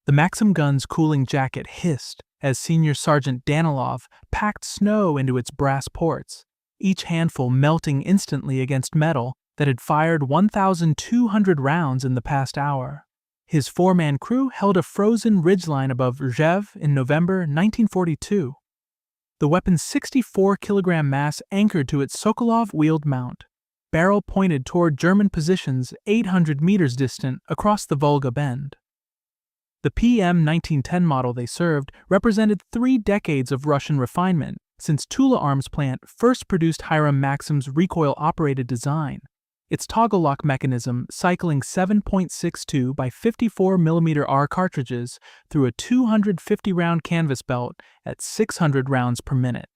The Maxim gun's cooling jacket hissed as Senior Sergeant Danilov packed snow into its brass ports, each handful melting instantly against metal that had fired 1,200 rounds in the past hour. His four-man crew held a frozen ridgeline above Rzhev in November 1942. The weapon's 64-kilogram mass anchored to its Sokolov-wheeled mount, barrel pointed toward German positions 800 meters distant across the Volga Bend. The PM1910 model they served represented 3 decades of Russian refinement since Tula Arms Plant first produced Hiram Maxim's recoil-operated design, its toggle lock mechanism cycling 7.62 by 54mm R cartridges through a 250-round canvas belt at 600 rounds per minute.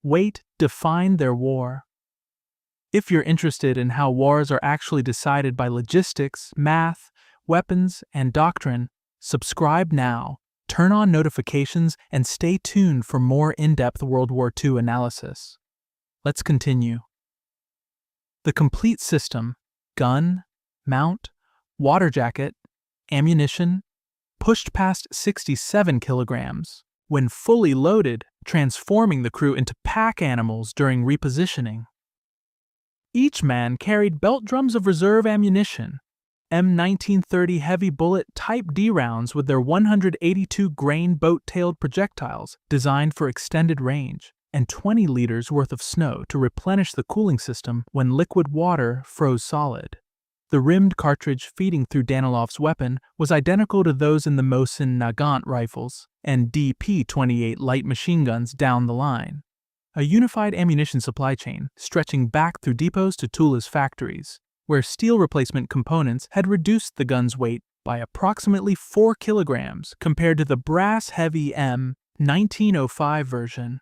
Weight defined their war. If you're interested in how wars are actually decided by logistics, math, weapons, and doctrine, subscribe now, turn on notifications, and stay tuned for more in-depth World War II analysis. Let's continue. The complete system, gun, mount, water jacket, ammunition, pushed past 67 kilograms, when fully loaded, transforming the crew into pack animals during repositioning. Each man carried belt drums of reserve ammunition, M1930 heavy bullet Type D rounds with their 182-grain boat-tailed projectiles designed for extended range, and 20 liters worth of snow to replenish the cooling system when liquid water froze solid. The rimmed cartridge feeding through Danilov's weapon was identical to those in the Mosin Nagant rifles and DP-28 light machine guns down the line. A unified ammunition supply chain stretching back through depots to Tula's factories, where steel replacement components had reduced the gun's weight by approximately 4 kilograms compared to the brass-heavy M1905 version.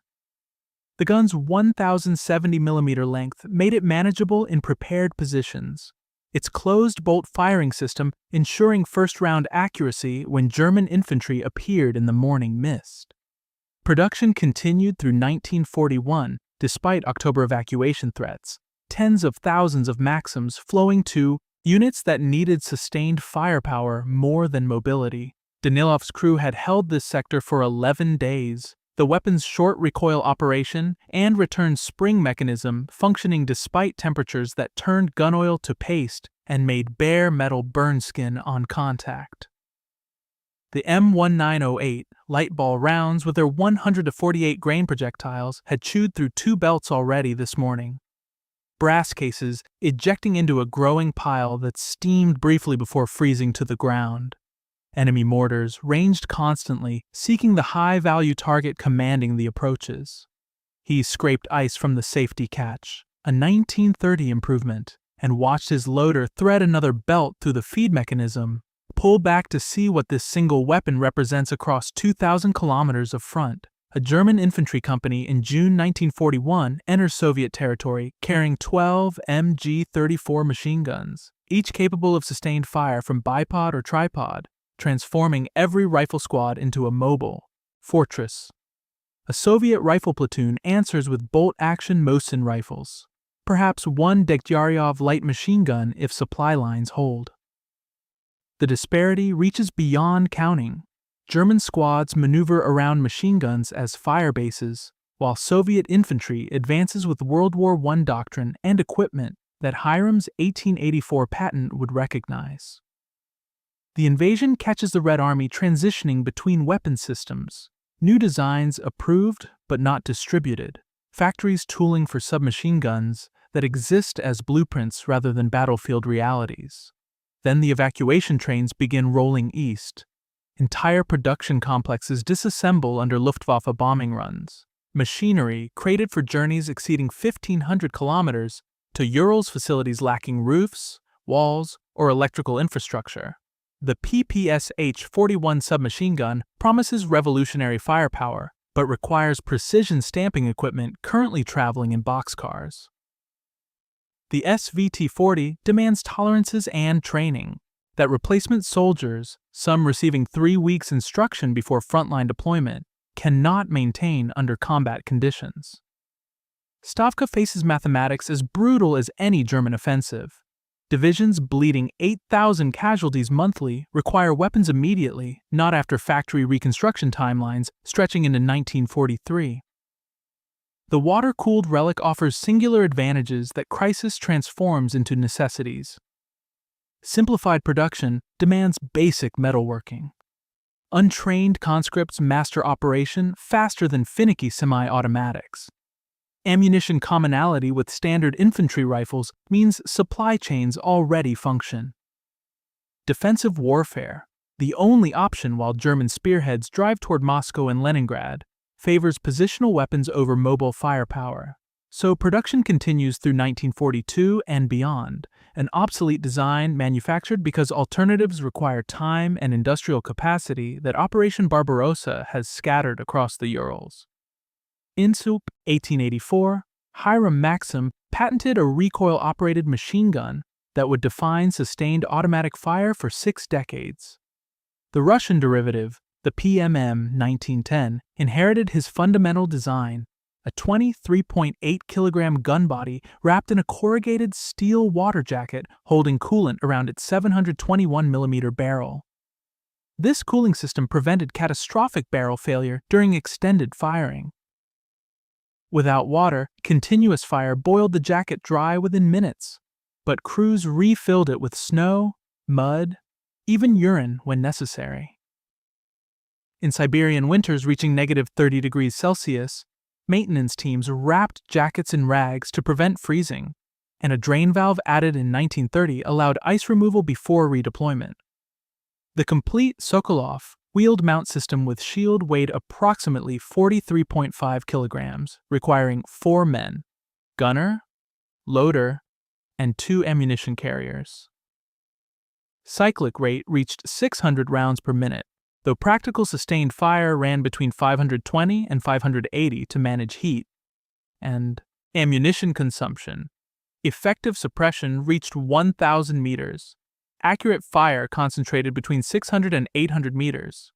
The gun's 1,070mm length made it manageable in prepared positions, its closed-bolt firing system ensuring first-round accuracy when German infantry appeared in the morning mist. Production continued through 1941 despite October evacuation threats, tens of thousands of Maxims flowing to units that needed sustained firepower more than mobility. Danilov's crew had held this sector for 11 days, the weapon's short recoil operation and return spring mechanism functioning despite temperatures that turned gun oil to paste and made bare metal burn skin on contact. The M1908 light ball rounds with their 148-grain projectiles had chewed through 2 belts already this morning. Brass cases ejecting into a growing pile that steamed briefly before freezing to the ground. Enemy mortars ranged constantly, seeking the high-value target commanding the approaches. He scraped ice from the safety catch, a 1930 improvement, and watched his loader thread another belt through the feed mechanism, pull back to see what this single weapon represents across 2,000 kilometers of front. A German infantry company in June 1941 enters Soviet territory carrying 12 MG-34 machine guns, each capable of sustained fire from bipod or tripod, transforming every rifle squad into a mobile fortress. A Soviet rifle platoon answers with bolt-action Mosin rifles, perhaps one Degtyaryov light machine gun if supply lines hold. The disparity reaches beyond counting. German squads maneuver around machine guns as fire bases, while Soviet infantry advances with World War I doctrine and equipment that Hiram's 1884 patent would recognize. The invasion catches the Red Army transitioning between weapon systems, new designs approved but not distributed, factories tooling for submachine guns that exist as blueprints rather than battlefield realities. Then the evacuation trains begin rolling east. Entire production complexes disassemble under Luftwaffe bombing runs. Machinery, created for journeys exceeding 1,500 kilometers, to Urals facilities lacking roofs, walls, or electrical infrastructure. The PPSH-41 submachine gun promises revolutionary firepower, but requires precision stamping equipment currently traveling in boxcars. The SVT-40 demands tolerances and training that replacement soldiers, some receiving 3 weeks instruction before frontline deployment, cannot maintain under combat conditions. Stavka faces mathematics as brutal as any German offensive. Divisions bleeding 8,000 casualties monthly require weapons immediately, not after factory reconstruction timelines stretching into 1943. The water-cooled relic offers singular advantages that crisis transforms into necessities. Simplified production demands basic metalworking. Untrained conscripts master operation faster than finicky semi-automatics. Ammunition commonality with standard infantry rifles means supply chains already function. Defensive warfare, the only option while German spearheads drive toward Moscow and Leningrad, favors positional weapons over mobile firepower. So production continues through 1942 and beyond, an obsolete design manufactured because alternatives require time and industrial capacity that Operation Barbarossa has scattered across the Urals. In 1884, Hiram Maxim patented a recoil-operated machine gun that would define sustained automatic fire for 6 decades. The Russian derivative, the PM1910, inherited his fundamental design, a 23.8-kilogram gun body wrapped in a corrugated steel water jacket holding coolant around its 721mm barrel. This cooling system prevented catastrophic barrel failure during extended firing. Without water, continuous fire boiled the jacket dry within minutes, but crews refilled it with snow, mud, even urine when necessary. In Siberian winters reaching -30 degrees Celsius, maintenance teams wrapped jackets in rags to prevent freezing, and a drain valve added in 1930 allowed ice removal before redeployment. The complete Sokolov wheeled mount system with shield weighed approximately 43.5 kilograms, requiring 4 men, gunner, loader, and 2 ammunition carriers. Cyclic rate reached 600 rounds per minute, though practical sustained fire ran between 520 and 580 to manage heat. And ammunition consumption. Effective suppression reached 1,000 meters. Accurate fire concentrated between 600 and 800 meters.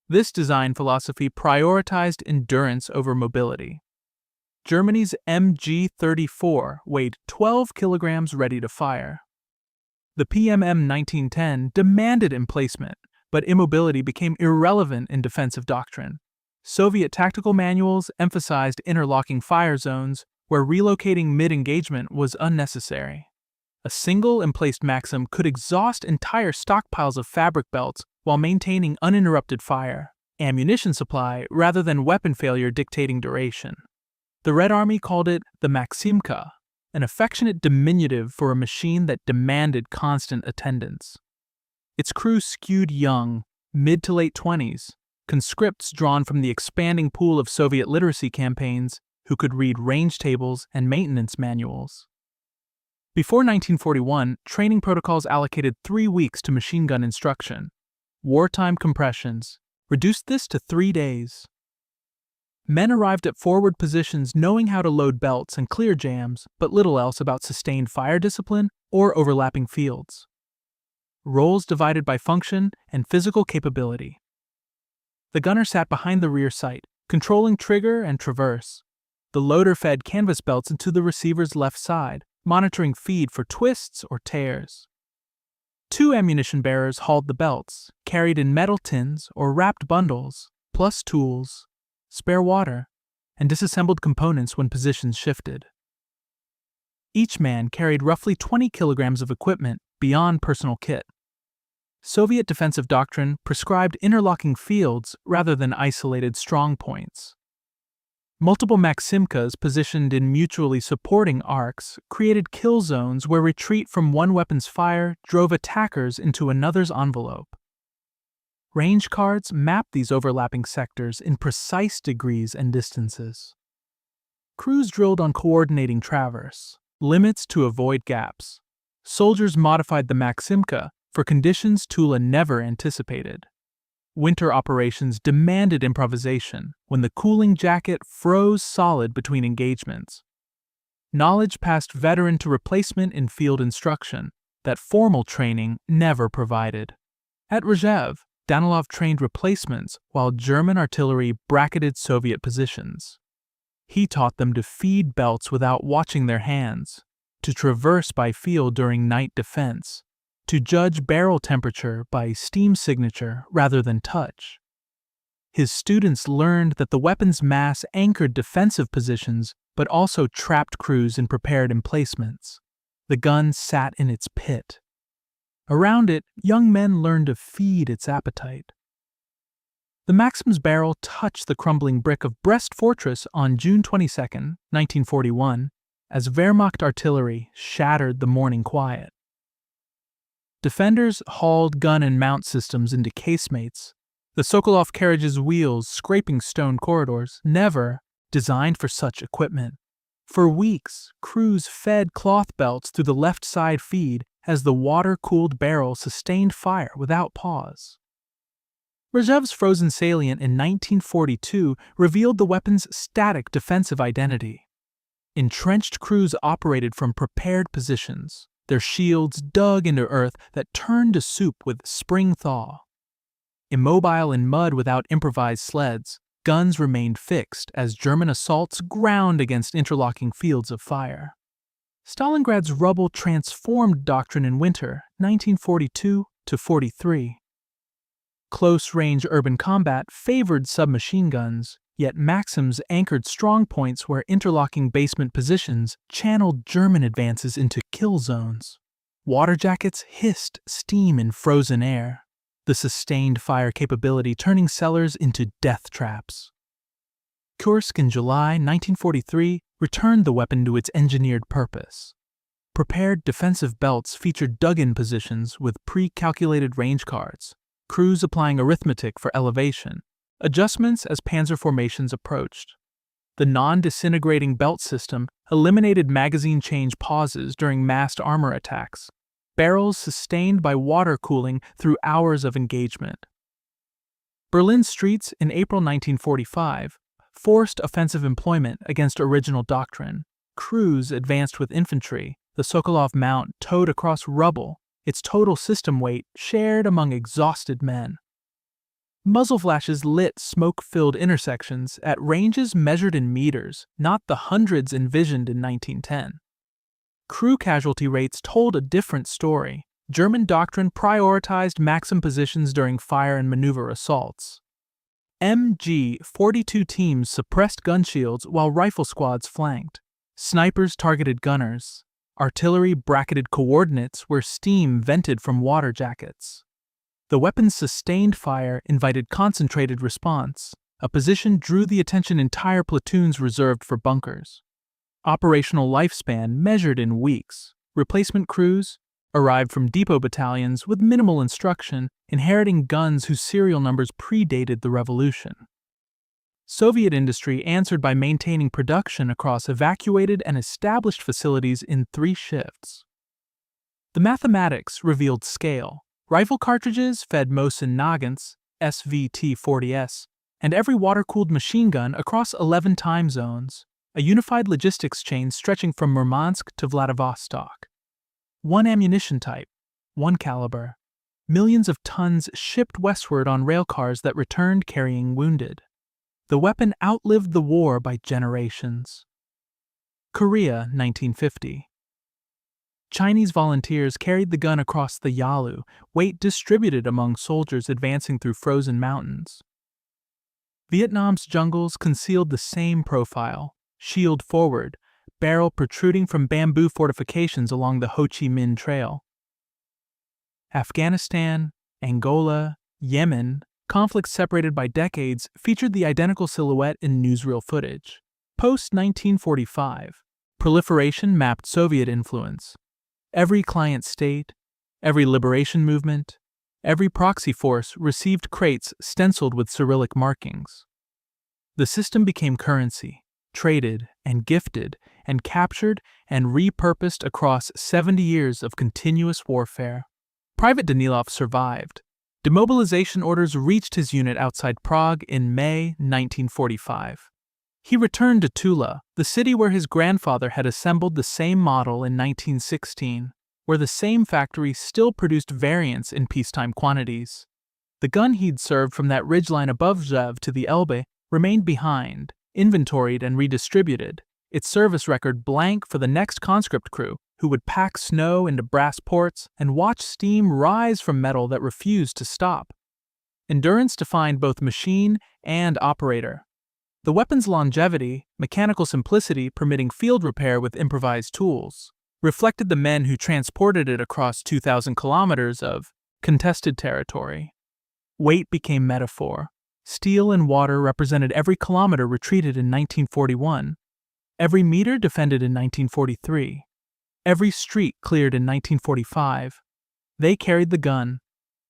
This design philosophy prioritized endurance over mobility. Germany's MG-34 weighed 12 kilograms ready to fire. The PM1910 demanded emplacement, but immobility became irrelevant in defensive doctrine. Soviet tactical manuals emphasized interlocking fire zones where relocating mid-engagement was unnecessary. A single emplaced Maxim could exhaust entire stockpiles of fabric belts while maintaining uninterrupted fire, ammunition supply rather than weapon failure dictating duration. The Red Army called it the Maximka, an affectionate diminutive for a machine that demanded constant attendance. Its crew skewed young, mid to late 20s, conscripts drawn from the expanding pool of Soviet literacy campaigns who could read range tables and maintenance manuals. Before 1941, training protocols allocated 3 weeks to machine gun instruction. Wartime compressions reduced this to 3 days. Men arrived at forward positions knowing how to load belts and clear jams, but little else about sustained fire discipline or overlapping fields. Roles divided by function and physical capability. The gunner sat behind the rear sight, controlling trigger and traverse. The loader fed canvas belts into the receiver's left side, monitoring feed for twists or tears. 2 ammunition bearers hauled the belts, carried in metal tins or wrapped bundles, plus tools, spare water, and disassembled components when positions shifted. Each man carried roughly 20 kilograms of equipment beyond personal kit. Soviet defensive doctrine prescribed interlocking fields rather than isolated strong points. Multiple Maximkas positioned in mutually supporting arcs created kill zones where retreat from one weapon's fire drove attackers into another's envelope. Range cards mapped these overlapping sectors in precise degrees and distances. Crews drilled on coordinating traverse, limits to avoid gaps. Soldiers modified the Maximka for conditions Tula never anticipated. Winter operations demanded improvisation when the cooling jacket froze solid between engagements. Knowledge passed veteran to replacement in field instruction that formal training never provided. At Rzhev, Danilov trained replacements while German artillery bracketed Soviet positions. He taught them to feed belts without watching their hands, to traverse by feel during night defense, to judge barrel temperature by steam signature rather than touch. His students learned that the weapon's mass anchored defensive positions but also trapped crews in prepared emplacements. The gun sat in its pit. Around it, young men learned to feed its appetite. The Maxim's barrel touched the crumbling brick of Brest fortress on June 22, 1941, as Wehrmacht artillery shattered the morning quiet. Defenders hauled gun and mount systems into casemates, the Sokolov carriage's wheels scraping stone corridors, never designed for such equipment. For weeks, crews fed cloth belts through the left side feed as the water-cooled barrel sustained fire without pause. Rzhev's frozen salient in 1942 revealed the weapon's static defensive identity. Entrenched crews operated from prepared positions, their shields dug into earth that turned to soup with spring thaw. Immobile in mud without improvised sleds, guns remained fixed as German assaults ground against interlocking fields of fire. Stalingrad's rubble transformed Doctrine in winter 1942-43. Close-range urban combat favored submachine guns, yet Maxims anchored strong points where interlocking basement positions channeled German advances into kill zones. Water jackets hissed steam in frozen air, the sustained fire capability turning cellars into death traps. Kursk in July 1943 returned the weapon to its engineered purpose. Prepared defensive belts featured dug-in positions with pre-calculated range cards, crews applying arithmetic for elevation, adjustments as panzer formations approached. The non-disintegrating belt system eliminated magazine change pauses during massed armor attacks, barrels sustained by water cooling through hours of engagement. Berlin streets in April 1945 forced offensive employment against original Doctrine. Crews advanced with infantry, the Sokolov mount towed across rubble, its total system weight shared among exhausted men. Muzzle flashes lit smoke-filled intersections at ranges measured in meters, not the hundreds envisioned in 1910. Crew casualty rates told a different story. German Doctrine prioritized Maxim positions during fire and maneuver assaults. MG-42 teams suppressed gun shields while rifle squads flanked. Snipers targeted gunners. Artillery bracketed coordinates where steam vented from water jackets. The weapon's sustained fire invited concentrated response, a position drew the attention entire platoons reserved for bunkers. Operational lifespan measured in weeks. Replacement crews arrived from depot battalions with minimal instruction, inheriting guns whose serial numbers predated the revolution. Soviet industry answered by maintaining production across evacuated and established facilities in 3 shifts. The mathematics revealed scale. Rifle cartridges fed Mosin Nagants, SVT-40S, and every water-cooled machine gun across 11 time zones, a unified logistics chain stretching from Murmansk to Vladivostok. 1 ammunition type, 1 caliber. Millions of tons shipped westward on railcars that returned carrying wounded. The weapon outlived the war by generations. Korea, 1950. Chinese volunteers carried the gun across the Yalu, weight distributed among soldiers advancing through frozen mountains. Vietnam's jungles concealed the same profile, shield forward, barrel protruding from bamboo fortifications along the Ho Chi Minh Trail. Afghanistan, Angola, Yemen, conflicts separated by decades, featured the identical silhouette in newsreel footage. Post-1945, proliferation mapped Soviet influence. Every client state, every liberation movement, every proxy force received crates stenciled with Cyrillic markings. The system became currency, traded and gifted and captured and repurposed across 70 years of continuous warfare. Private Danilov survived. Demobilization orders reached his unit outside Prague in May 1945. He returned to Tula, the city where his grandfather had assembled the same model in 1916, where the same factory still produced variants in peacetime quantities. The gun he'd served from that ridgeline above Rzhev to the Elbe remained behind, inventoried and redistributed, its service record blank for the next conscript crew who would pack snow into brass ports and watch steam rise from metal that refused to stop. Endurance defined both machine and operator. The weapon's longevity, mechanical simplicity permitting field repair with improvised tools, reflected the men who transported it across 2,000 kilometers of contested territory. Weight became metaphor. Steel and water represented every kilometer retreated in 1941, every meter defended in 1943, every street cleared in 1945. They carried the gun.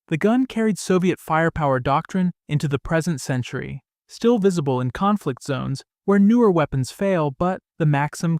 The gun carried Soviet firepower doctrine into the present century, still visible in conflict zones where newer weapons fail, but the Maxim